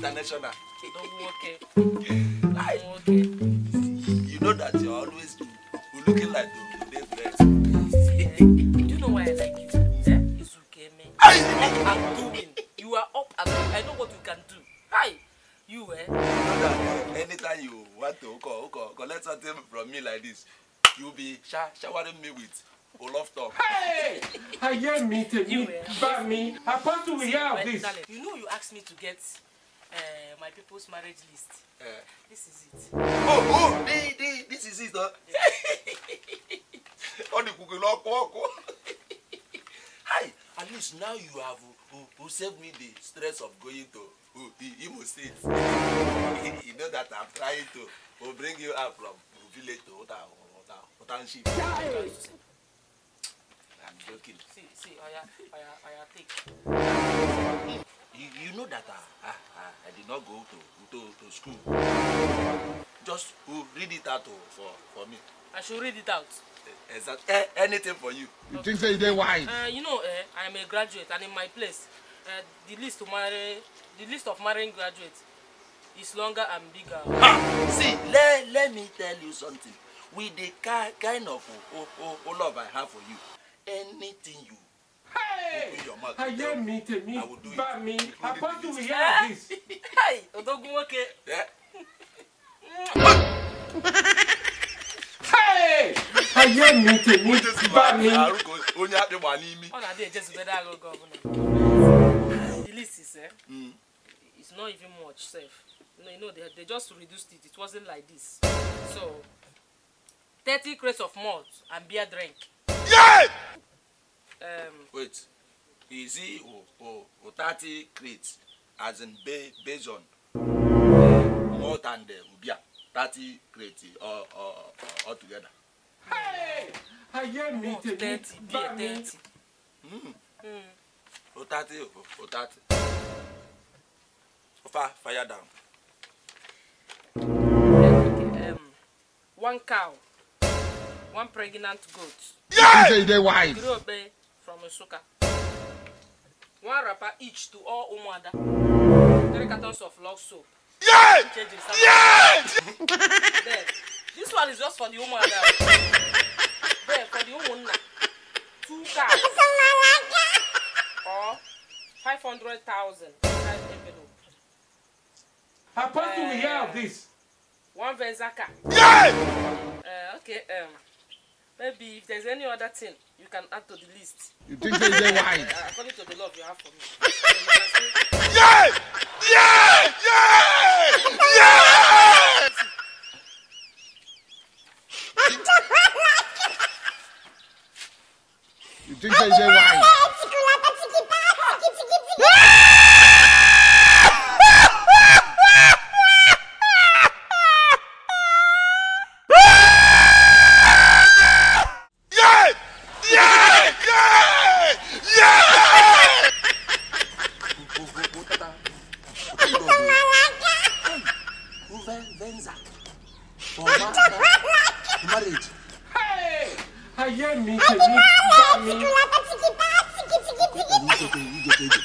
international. Okay. You know that you're always looking like today's friends. Do you know why I like you? It's okay, man. Up and doing. You are up and doing. I know what you can do. Hi. You, You know that anytime you want to collect something from me like this, you'll be showering me with Olaf talk. Hey! I hear me, but me. I want to hear of this. You know you asked me to get my people's marriage list. This is it. Oh, this is it, huh? On the cooking lock. Hi, at least now you have who saved me the stress of going to Imo State. You know that I'm trying to bring you out from village to township. I'm joking. See, I take. You know that I did not go to school. Just read it out for me. I should read it out. Exactly. Anything for you. You think so? They wise? You know, I am a graduate, and in my place, the list of marrying graduates is longer and bigger. See, let me tell you something. With the kind of love I have for you, anything you Hey! open your mouth, I hear me, I will do it. but me. I want to hear of this. Hey, Odogunwoke. Yeah. Hey! I hear me, but me. The list is it's not even much safe. You know they just reduced it. It wasn't like this. So 30 crates of malt and beer drink. Yeah! Wait. Is it 30 crates as in based on more than the beer? 30 crates all together. Hey! I hear me, 30 beer 30. 30. Fire down. Okay, 1 cow, 1 pregnant goat. You think they wise? Grobe from Nsukka. 1 wrapper each to all Umuada. 3 cartons of log soap. Yeah! Yeah! Then, this one is just for the Umuada. Then, for the Umuna, 2 cars. Or 500,000 inside envelope. I want to hear of this. 1 Venzaka. Yeah! Okay, maybe if there's any other thing you can add to the list. You think they wise? According to the love you have for me. Yeah! Yeah! Yeah! Yeah! You think they wise? Marriage. Hey! I hear me, but me. You get to